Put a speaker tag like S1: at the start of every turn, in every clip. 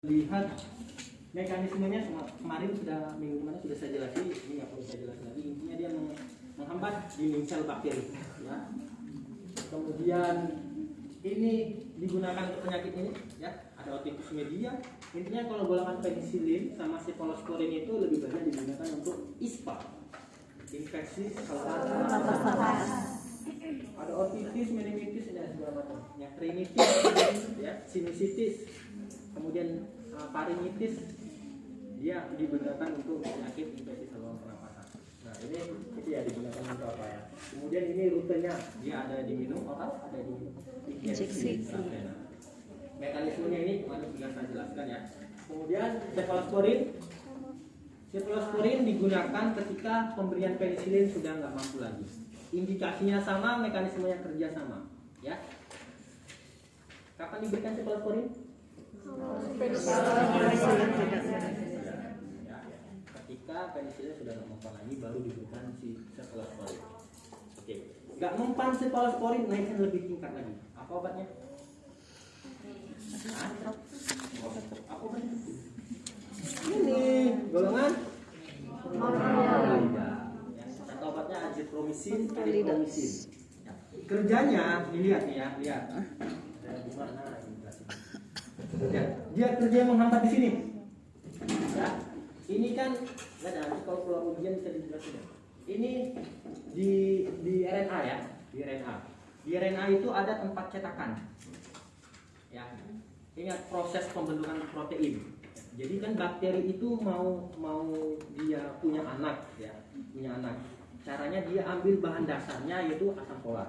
S1: Lihat mekanismenya kemarin minggu kemarin sudah saya jelasin, ini nggak perlu saya jelaskan lagi. Intinya dia menghambat dinding sel bakteri, ya. Kemudian ini digunakan untuk penyakit ini, ya. Ada otitis media. Intinya kalau golongan penisilin sama cephalosporin itu lebih banyak digunakan untuk ISPA, infeksi saluran pernapasan. Ada otitis, meningitis, dan segala macam. Ya, rinitis, ya, sinusitis, kemudian faringitis, dia digunakan untuk penyakit infeksi saluran pernapasan. Nah, ini ya digunakan untuk apa ya? Kemudian ini rutenya, dia ada diminum oral, ada di injeksi. Mekanismenya ini kemarin sudah saya jelaskan, ya. Kemudian cephalosporin digunakan ketika pemberian penisilin sudah nggak mampu lagi. Indikasinya sama, mekanismenya kerja sama, ya. Kapan diberikan cephalosporin? Ketika penisilin sudah nggak mempan lagi, baru diberikan si cephalosporin. Oke, nggak mempan cephalosporin, naikkan lebih tingkat lagi. Apa obatnya? Apa obatnya? Ini golongan kata obatnya azitromisin, aritromisin. Kerjanya dilihat nih, ya, lihat. Ya, dia kerja menghambat di sini. Ya, ini kan nggak ada. Kalau keluar ujian bisa dijelaskan. Ini di RNA, ya, di RNA. Di RNA itu ada tempat cetakan. Ya, ingat proses pembentukan protein. Jadi kan bakteri itu mau dia punya anak, ya, punya anak. Caranya dia ambil bahan dasarnya yaitu asam folat.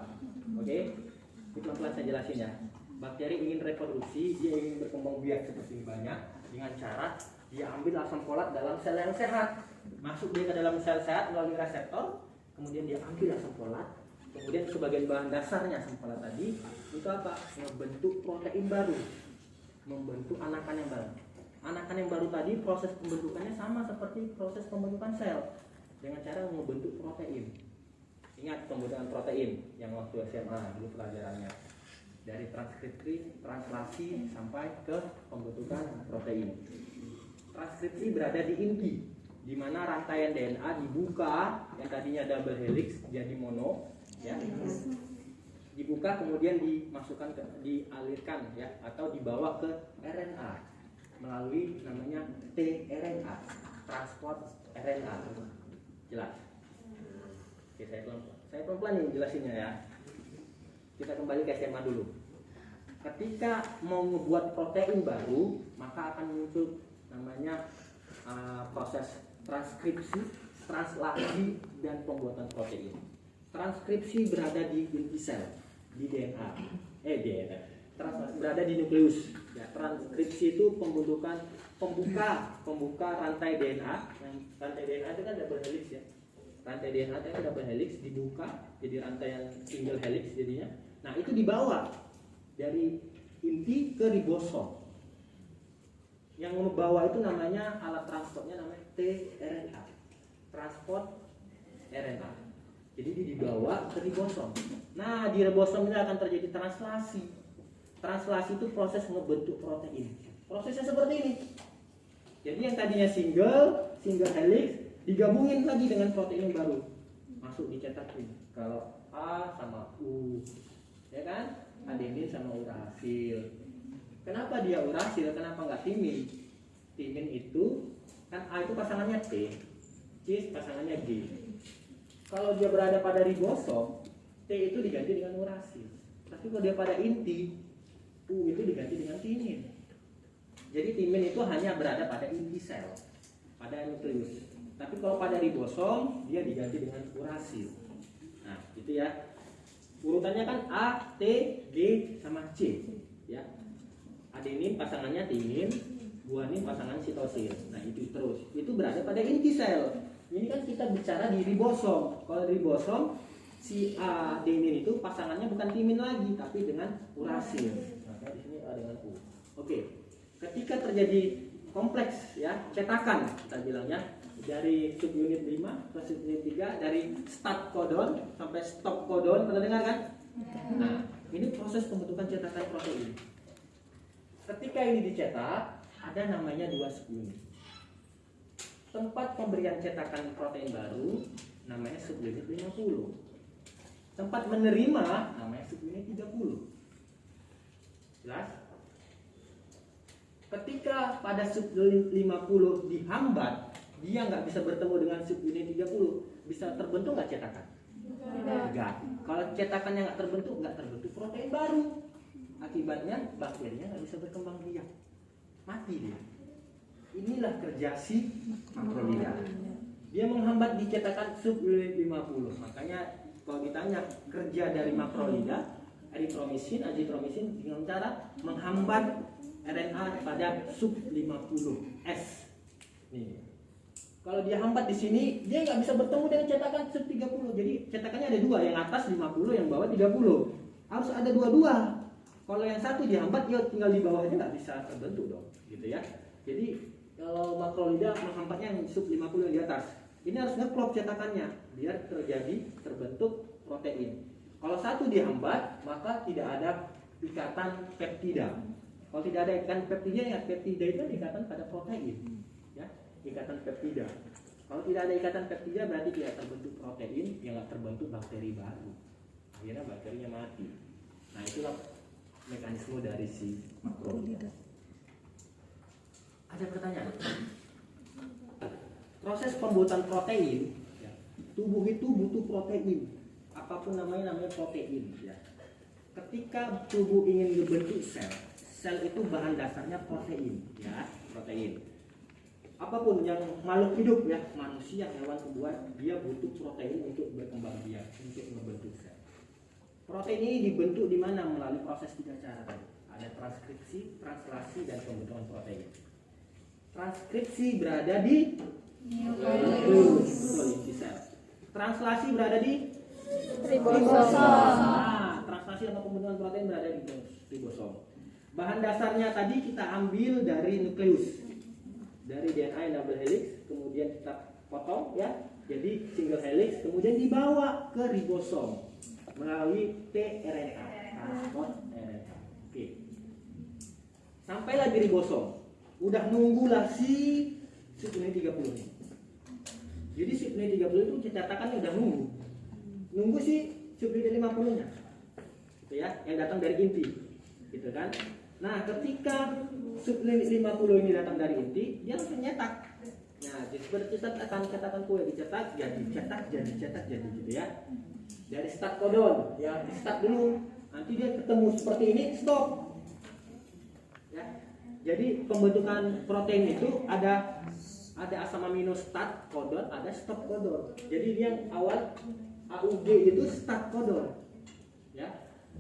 S1: Oke, itu pelan-pelan saya jelasin, ya. Bakteri ingin reproduksi, dia ingin berkembang biak seperti banyak dengan cara dia ambil asam folat dalam sel yang sehat, masuk dia ke dalam sel sehat melalui reseptor, kemudian dia ambil asam folat, kemudian sebagian bahan dasarnya asam folat tadi itu apa? Membentuk protein baru, membentuk anakan yang baru. Anakan yang baru tadi proses pembentukannya sama seperti proses pembentukan sel dengan cara membentuk protein. Ingat pembentukan protein yang waktu SMA dulu pelajarannya. Dari transkripsi, translasi sampai ke pembentukan protein. Transkripsi berada di inti, di mana rantaian DNA dibuka yang tadinya double helix jadi mono, ya. Dibuka kemudian dimasukkan dialirkan, ya, atau dibawa ke RNA melalui namanya tRNA, transport RNA. Jelas? Oke, saya pelan-pelan nih jelasinnya, ya. Kita kembali ke SMA dulu. Ketika mau membuat protein baru, maka akan muncul namanya proses transkripsi, translasi, dan pembuatan protein. Transkripsi berada di inti sel, di DNA. Berada di nukleus. Ya, transkripsi itu pembuka rantai DNA. Yang rantai DNA itu kan double helix, ya. Rantai DNA itu double helix dibuka jadi rantai yang single helix jadinya. Nah, itu dibawa dari inti ke ribosom. Yang membawa itu namanya alat transportnya namanya tRNA, transport RNA. Jadi dibawa ke ribosom. Nah, di ribosom ini akan terjadi translasi. Translasi itu proses ngebentuk protein. Prosesnya seperti ini. Jadi yang tadinya single helix digabungin lagi dengan protein yang baru, masuk dicetakin. Kalau A sama U, ya kan? Adenin sama urasil. Kenapa dia urasil? Kenapa nggak timin? Timin itu kan A itu pasangannya T, C pasangannya G. Kalau dia berada pada ribosom, T itu diganti dengan urasil. Tapi kalau dia pada inti, U itu diganti dengan timin. Jadi timin itu hanya berada pada inti sel, pada nukleus. Tapi kalau pada ribosom, dia diganti dengan urasil. Nah, itu ya. Urutannya kan A, T, G, sama C, ya. Adenin pasangannya timin, guanin pasangan sitosin. Nah, itu terus. Itu berada pada inti sel. Ini kan kita bicara di ribosom. Kalau ribosom, si adenin itu pasangannya bukan timin lagi, tapi dengan urasil. Maka di sini A dengan U. Oke. Ketika terjadi kompleks, ya, cetakan kita bilangnya, dari subunit 5 ke subunit 3, dari start codon sampai stop codon, pernah dengar kan? Nah, ini proses pembentukan cetakan protein. Ketika ini dicetak, ada namanya 2 subunit. Tempat pemberian cetakan protein baru namanya subunit 50. Tempat menerima namanya subunit 30. Jelas? Ketika pada subunit 50 dihambat, dia nggak bisa bertemu dengan subunit 30, bisa terbentuk nggak cetakan? Enggak. Kalau cetakannya nggak terbentuk protein baru. Akibatnya bakterinya nggak bisa berkembang biak, mati dia. Inilah kerja si makrolida. Dia menghambat di cetakan subunit 50. Makanya kalau ditanya kerja dari makrolida, eritromisin, azitromisin dengan cara menghambat RNA pada sub 50S. Nih. Kalau dia hambat di sini, dia nggak bisa bertemu dengan cetakan sub 30. Jadi cetakannya ada 2, yang atas 50, yang bawah 30. Harus ada 2-2. Kalau yang satu dihambat, ya tinggal di bawahnya nggak bisa terbentuk dong, gitu ya. Jadi kalau makrolida menghambatnya yang sub 50 yang di atas. Ini harus ngeklop cetakannya biar terbentuk protein. Kalau satu dihambat, maka tidak ada ikatan peptida. Kalau tidak ada ikatan peptida, ya peptida itu ikatan pada protein, ya, ikatan peptida. Kalau tidak ada ikatan peptida berarti tidak terbentuk protein, yang nggak terbentuk bakteri baru. Akhirnya bakterinya mati. Nah itulah mekanisme dari si makrolida. Ada pertanyaan? Proses pembuatan protein, ya, tubuh itu butuh protein. Apapun namanya protein. Ya. Ketika tubuh ingin membentuk sel itu bahan dasarnya protein, ya, protein. Apapun yang makhluk hidup, ya, manusia, hewan, tumbuhan, dia butuh protein untuk berkembang biak, untuk membentuk sel. Protein ini dibentuk di mana? Melalui proses 3 cara tadi. Ada transkripsi, translasi, dan pembentukan protein. Transkripsi berada di nukleus, inti sel. Translasi berada di ribosom. Nah, translasi atau pembentukan protein berada di ribosom. Bahan dasarnya tadi kita ambil dari nukleus, dari DNA double helix, kemudian kita potong, ya, jadi single helix, kemudian dibawa ke ribosom melalui tRNA, transport RNA. Oke. Sampailah di ribosom, udah nunggulah si subunit 30 ini. Jadi subunit 30 itu cetakannya udah nunggu si subunit 50-nya, gitu ya, yang datang dari inti, gitu kan. Nah, ketika subunit 50 ini datang dari inti, dia langsung nyetak. Nah, seperti cetakan kue dicetak, jadi gitu ya. Dari start codon, ya, di start dulu, nanti dia ketemu seperti ini, stop. Ya. Jadi pembentukan protein itu ada asam amino start codon, ada stop codon. Jadi yang awal AUG itu start codon, ya,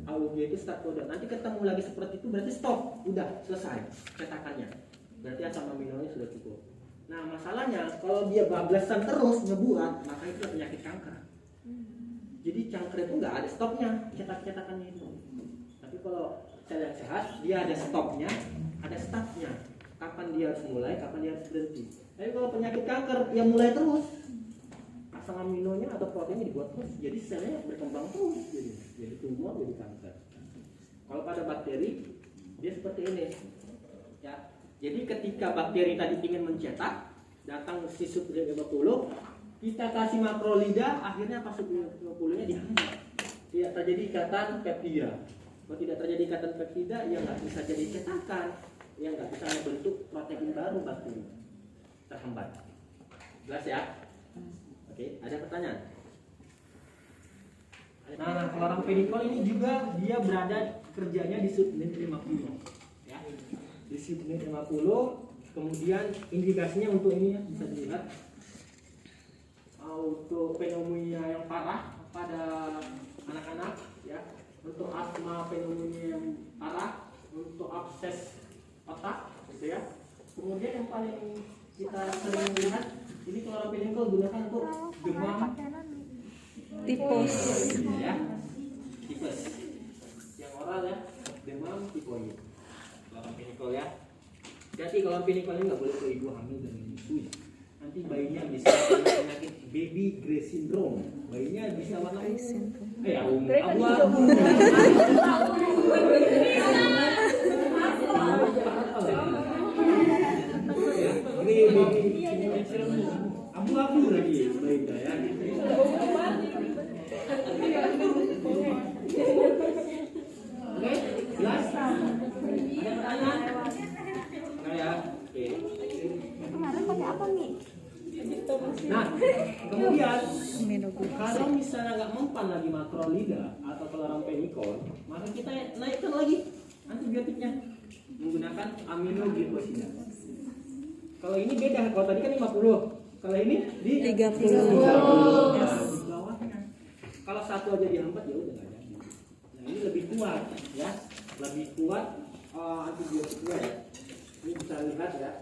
S1: AUG itu start codon. Nanti ketemu lagi seperti itu berarti stop, udah selesai cetakannya. Berarti asam aminonya sudah cukup. Nah masalahnya kalau dia bablasan terus ngebuat, maka itu penyakit kanker. Jadi kanker itu nggak ada stopnya cetakannya itu. Tapi kalau sel yang sehat dia ada stopnya, ada startnya. Kapan dia harus mulai, kapan dia harus berhenti. Tapi kalau penyakit kanker yang mulai terus, asam aminonya atau proteinnya dibuat terus, jadi selnya berkembang terus, jadi tumor, jadi kanker. Kalau pada bakteri dia seperti ini, ya. Jadi ketika bakteri tadi ingin mencetak, datang si subunit 50, kita kasih makrolida, akhirnya pas subunit 50-nya dihambat. Tidak terjadi ikatan peptida. Kalau tidak terjadi ikatan peptida, ya nggak bisa jadi cetakan, ya nggak bisa membentuk protein baru bakteri. Terhambat. Jelas ya? Oke, ada pertanyaan? Nah, kloram pedikol ini juga dia berada kerjanya di subunit 50. Ya. Di subunit 50, kemudian indikasinya untuk ini ya, bisa dilihat. Untuk pneumonia yang parah pada anak-anak, ya. Untuk asma pneumonia yang parah, untuk abses otak, gitu ya. Kemudian yang paling kita sering lihat ini kloram pedikol gunakan untuk demam tipes, ya, tipes yang oral ya, demam tipoid. Kloram pedikol ya. Jadi kloram pedikol ini nggak boleh ke ibu hamil dan menyusui. Nanti bayinya bisa penyakit baby Gray syndrome. Bayinya bisa warna abu-abu. Nah, kemudian kalau misalnya nggak mempan lagi makrolida atau chloramphenicol, maka kita naikkan lagi antibiotiknya menggunakan aminoglikosida. Kalau ini beda, kalau tadi kan 50, kalau ini di 30. Nah, di bawahnya. Kalau satu aja dihambat ya udah nggak jadi. Nah ini lebih kuat ya, lebih kuat antibiotiknya ya. Ini bisa lihat ya.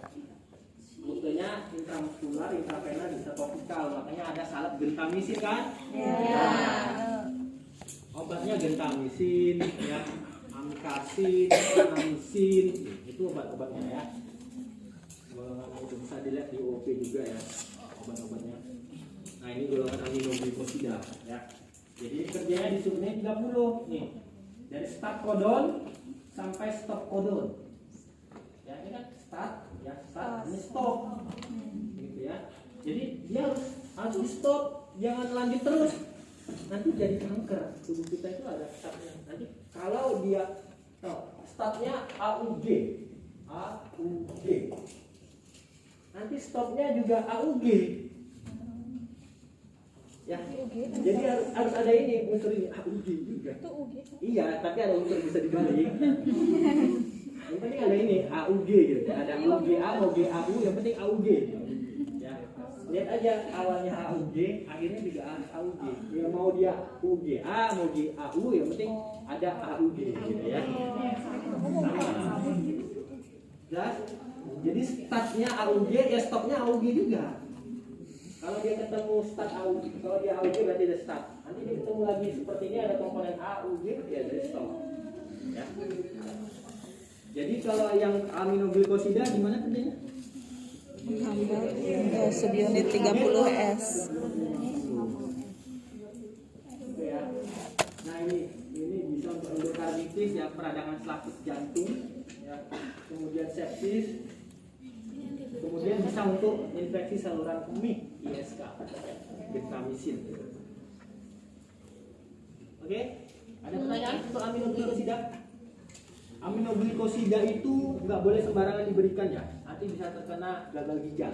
S1: Rutenya intramuskular, intravena, bisa topikal, makanya ada salep gentamisin kan? Ya. Obatnya gentamisin, ya, amikasin, anamisin, itu obat-obatnya ya. Golongan itu bisa dilihat di OP juga ya, obat-obatnya. Nah ini golongan aminoglikosida ya. Jadi kerjanya di suhunya 30 nih, dari start codon sampai stop codon. Ya ini kan start, ya start, ini stop, gitu ya. Jadi dia harus di stop, jangan lanjut terus. Nanti jadi kanker. Tubuh kita itu ada startnya. Nanti kalau dia startnya AUG, nanti stopnya juga AUG. Ya, jadi harus ada ini unsur ini AUG juga. Iya, tapi ada unsur bisa dibalik. Yang penting ada ini AUG gitu. Ada AUGA, AUGAU, yang penting AUG. Ya. Lihat aja awalnya AUG, akhirnya juga AUG. Ya, mau dia UGA, mau GAU, yang penting ada AUG gitu ya. Sama. Jelas? Jadi startnya AUG, ya stopnya AUG juga. Kalau dia ketemu start AUG, kalau dia AUG berarti ada start. Nanti dia ketemu lagi seperti ini ada komponen AUG, ya ada stop. Ya. Jadi kalau yang aminoglikosida gimana kerjanya?
S2: Menghambat subunit 30S.
S1: Ya. Nah ini bisa untuk endokarditis ya, peradangan selaput jantung, ya. Kemudian sepsis, kemudian bisa untuk infeksi saluran kemih ISK, gentamisin. Oke, ada pertanyaan untuk aminoglikosida? Aminoglikosida itu nggak boleh sembarangan diberikan ya, nanti bisa terkena gagal ginjal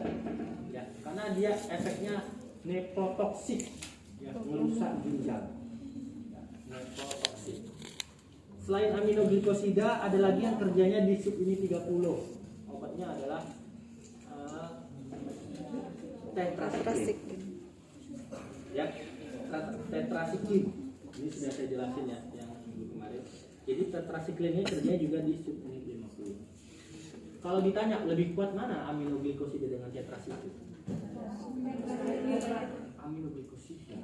S1: ya, karena dia efeknya nephrotoksik ya, merusak ginjal ya, nephrotoksik. Selain aminoglikosida ada lagi yang kerjanya di subunit 30, obatnya adalah tetrasiklin ya, tetrasiklin ini sudah saya jelasin ya yang minggu kemarin. Jadi tetrasiklin ini kerjanya juga di subunit 50. Kalau ditanya lebih kuat mana aminoglikosida dengan tetrasiklin? Aminoglikosida.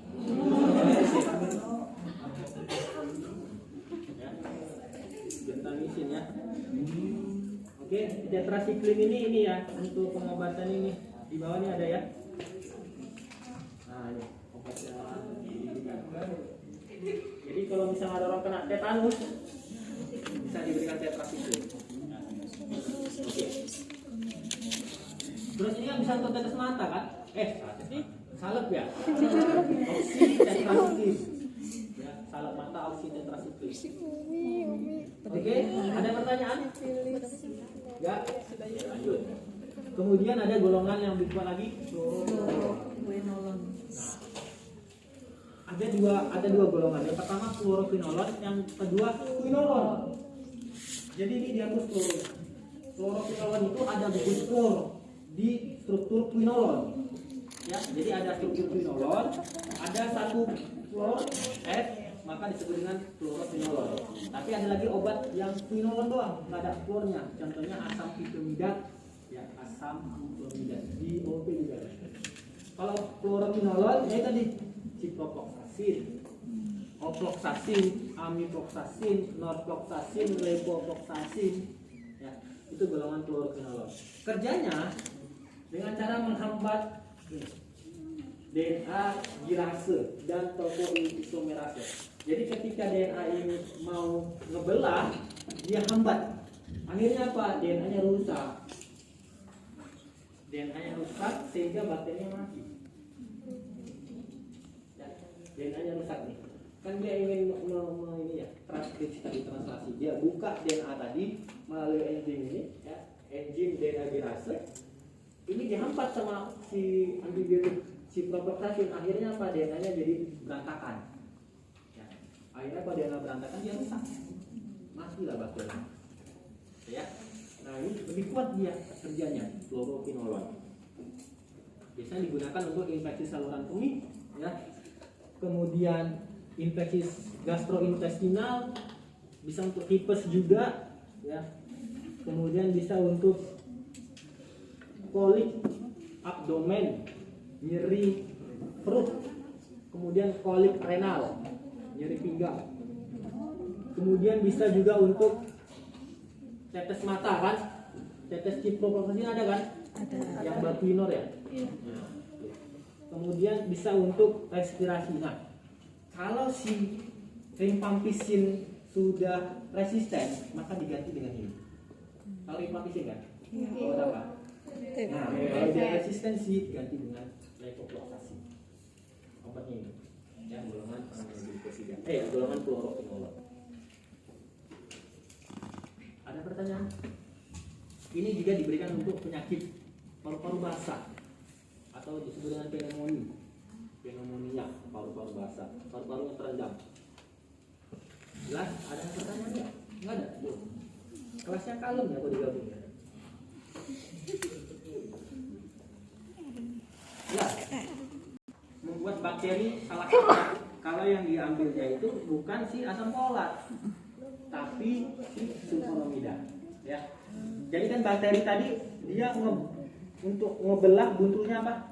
S1: Ya. Gentamisin ya. Oke, tetrasiklin ini ya untuk pengobatan ini. Di bawah ini ada ya. Nah, ini obatnya. Jadi kalau misalnya ada orang kena tetanus bisa diberikan tetrasiklin. Oke. Terus ini kan bisa untuk tetes mata kan? Salep ya. Oxytetrasiklin. Ya, salep mata oxytetrasiklin. Oke, ada pertanyaan? Ya, lanjut. Kemudian ada golongan yang lebih kuat lagi, fluoroquinolon. Nah, ada dua golongan. Yang pertama fluoroquinolon, yang kedua quinolon. Jadi ini dihapus fluor. Fluoroquinolon itu ada gugus fluor di struktur quinolon. Ya, jadi ada struktur quinolon, ada satu fluor F, maka disebut dengan fluoroquinolon. Tapi ada lagi obat yang quinolon doang, nggak ada fluornya. Contohnya asam pipermidat. Ya, asam pipermidat di OP juga. Kalau fluoroquinolon ya tadi ciprofloxacin, ofloxacin, amifloxacin, norfloxacin, levofloxacin, ya itu golongan fluoroquinolon. Kerjanya dengan cara menghambat DNA girase dan topoisomerase. Jadi ketika DNA ini mau ngebelah, dia hambat. Akhirnya apa? DNA-nya rusak. DNA-nya rusak sehingga bakterinya mati. Ya, DNA-nya rusak nih. Kan dia ingin ini ya, transkripsi tadi, translasi. Dia buka DNA tadi melalui enzim ini, ya, enzim DNA girase. ini dihampat sama si antibiotik, si propoflasin, akhirnya apa, DNA-nya jadi berantakan. Ya. Akhirnya kalau DNA berantakan dia rusak, matilah bakteri. Ya. Nah ini lebih kuat dia kerjanya, fluoroquinolone. Biasanya digunakan untuk infeksi saluran kemih, ya. Kemudian infeksi gastrointestinal, bisa untuk tipes juga, ya. Kemudian bisa untuk kolik abdomen, nyeri perut, kemudian kolik renal, nyeri pinggang. Kemudian bisa juga untuk tetes mata kan, tetes ciprofloxacin ada kan?
S2: Ada.
S1: Yang Barquinor ya. Nah, kemudian bisa untuk respirasi. Nah, kalau si rifampicin sudah resisten, maka diganti dengan ini. Kalau rifampicin kan? Kalau apa? Nah, kalau dia resistensi diganti dengan levofloxacin. Obatnya ini. Ya, golongan glukosid. Golongan fluoroquinolone. Ada pertanyaan? Ini juga diberikan untuk penyakit paru-paru basah atau disebut dengan pneumonia, paru-paru basah, paru-paru yang terendam. Jelas? Ada pertanyaan nggak? Nggak ada. Belum. Kelasnya kalem ya kalau digabung ya. Ya. Membuat bakteri salah kaprah. Kalau yang diambilnya itu bukan si asam folat, tapi si sulfonomida. Ya. Jadi kan bakteri tadi dia untuk ngebelah buntunya apa?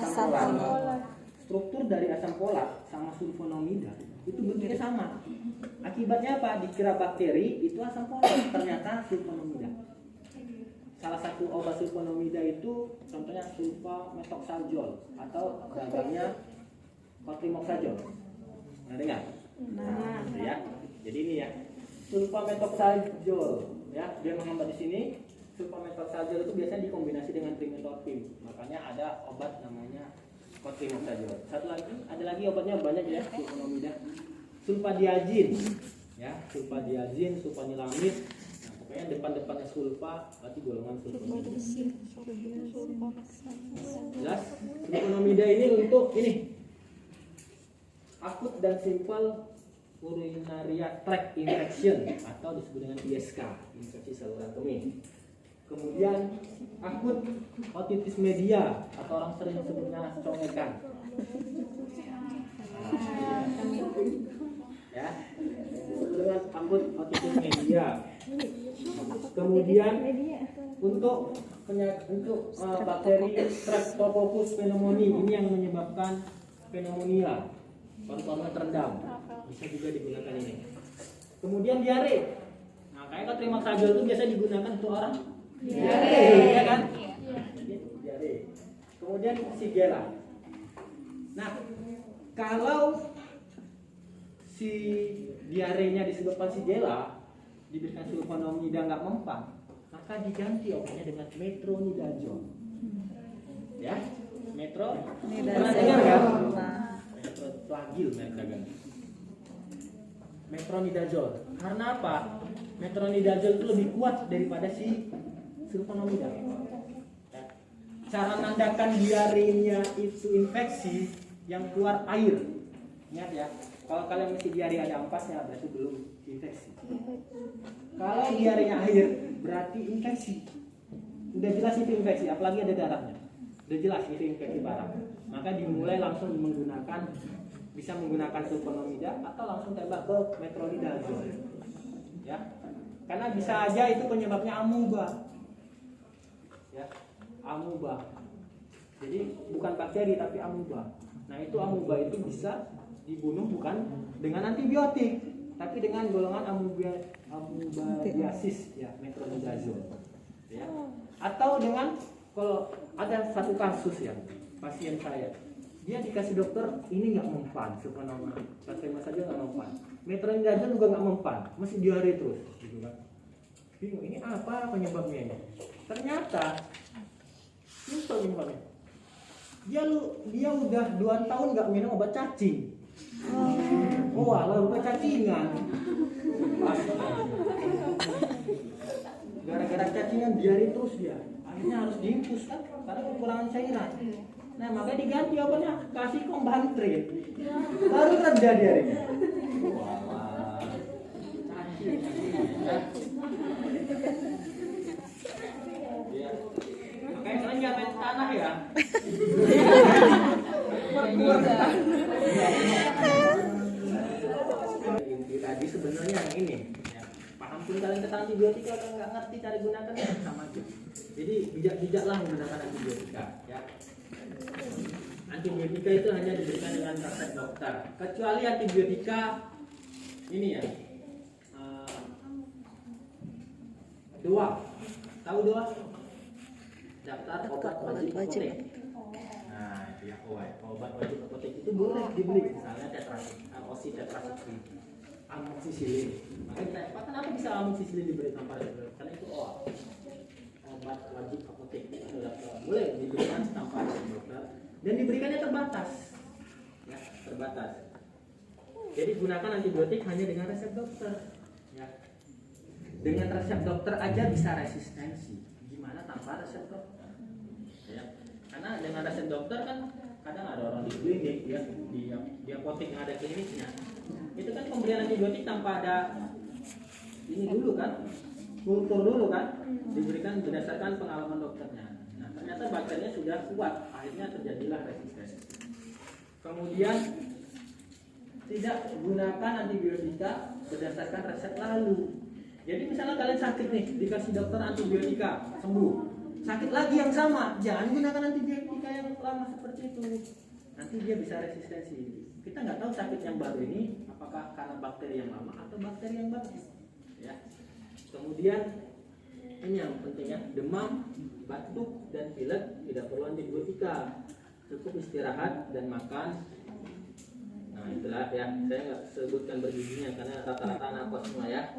S2: Asam folat.
S1: Struktur dari asam folat sama sulfonomida itu bentuknya sama. Akibatnya apa? Dikira bakteri itu asam folat, ternyata sulfonomida. Salah satu obat sulfonomida itu contohnya sulfamethoxazole atau gambarnya cotrimoxazole. Nah, dengar? Nah, ya. Jadi ini ya. Sulfamethoxazole ya, dia menggambar di sini. Sulfamethoxazole itu biasanya dikombinasi dengan trimethoprim. Makanya ada obat namanya cotrimoxazole. Satu lagi, ada lagi obatnya banyak ya, sulfonomida. Sulfadiazin ya, sulfadiazin, sulfanilamid. Nah, pokoknya depan-depannya sulfa berarti golongan sulfonomida. Jelas? Sulfonomida ini untuk ini akut dan simple urinaria tract infection atau disebut dengan ISK, infeksi saluran kemih. Kemudian akut otitis media atau orang sering sebutnya congekan. Ya, disebut dengan akut otitis media. Kemudian untuk bakteri Streptococcus pneumoniae ini yang menyebabkan pneumonia, paru-paru terendam, bisa juga digunakan ini. Kemudian diare. Nah, kayak cotrimoxazole itu biasa digunakan untuk orang diare, ya kan? Diare. Kemudian Shigella. Nah, kalau si diarenya disebabkan Shigella, diberikan sulfonomida nggak mempan, maka diganti obatnya dengan metronidazole. Ya, pernah dengar nggak? Metroplagil metronidazole. Karena apa? Metronidazole itu lebih kuat daripada si sulfonomida. Cara menandakan diarenya itu infeksi yang keluar air. Ingat ya, kalau kalian masih diare ada ampasnya berarti belum infeksi. Kalau diarenya air berarti infeksi. Udah jelas itu infeksi, apalagi ada darahnya. Udah jelas itu infeksi parah. Maka dimulai langsung bisa menggunakan sulfonomida atau langsung tembak ke metronidazole. Ya. Karena bisa aja itu penyebabnya amuba. Ya, amuba. Jadi bukan bakteri tapi amuba. Nah, itu amuba itu bisa dibunuh bukan dengan antibiotik, tapi dengan golongan amubabiasis ya, metronidazole. Ya. Atau dengan, kalau ada satu kasus ya, pasien saya, dia dikasih dokter ini nggak mempan, sulfonomida, terima saja nggak mempan, metronidazole juga nggak mempan, masih diare terus, gitu kan? Bingung, ini apa penyebabnya ini? Ternyata simpel penyebabnya. Dia udah 2 tahun nggak minum obat cacing. Oh, alah, obat cacingan. Gara-gara cacingan diare terus dia. Ini harus diinfus kan karena kekurangan cairan. Nah makanya diganti obatnya, kasih Kombantrin. Baru reda dia ini. Walah. Ya. Makanya kalian jangan main tanah ya. Inti tadi sebenarnya yang ini. Ya. Paham pun kalian tentang antibiotika atau nggak ngerti cara gunakannya sama aja. Jadi bijak-bijaklah menggunakan antibiotika. Ya. Antibiotika itu hanya diberikan dengan resep dokter. Kecuali antibiotika ini ya. Doa. Tahu doa? Daftar obat wajib apotek. Nah, itu ya obat wajib apotek itu boleh dibeli misalnya tetrasiklik, amoxicillin. Makanya kita, Pak, kenapa bisa amoxicillin diberi tanpa resep? Karena itu obat wajib apotek. Boleh diberikan tanpa resep dokter dan diberikannya terbatas. Ya, terbatas. Jadi gunakan antibiotik hanya dengan resep dokter. Ya. Dengan resep dokter aja bisa resistensi. Gimana tanpa resep dokter? Ya. Karena dengan resep dokter kan kadang ada orang di klinik ya, di apotek yang ada kliniknya. Itu kan pemberian antibiotik tanpa ada ini dulu kan, kultur dulu kan, diberikan berdasarkan pengalaman dokternya. Nah ternyata bakterinya sudah kuat, akhirnya terjadilah resistensi. Kemudian tidak gunakan antibiotika berdasarkan resep lalu. Jadi misalnya kalian sakit nih, dikasih dokter antibiotika, sembuh. Sakit lagi yang sama, jangan gunakan antibiotika yang lama seperti itu. Nanti dia bisa resistensi. Kita nggak tahu sakit yang baru ini apakah karena bakteri yang lama atau bakteri yang baru. Ya. Kemudian ini yang penting ya, demam, batuk dan pilek tidak perlu antibiotika. Cukup istirahat dan makan. Nah itulah ya, saya nggak sebutkan bergizinya karena rata-rata anak kos semua ya.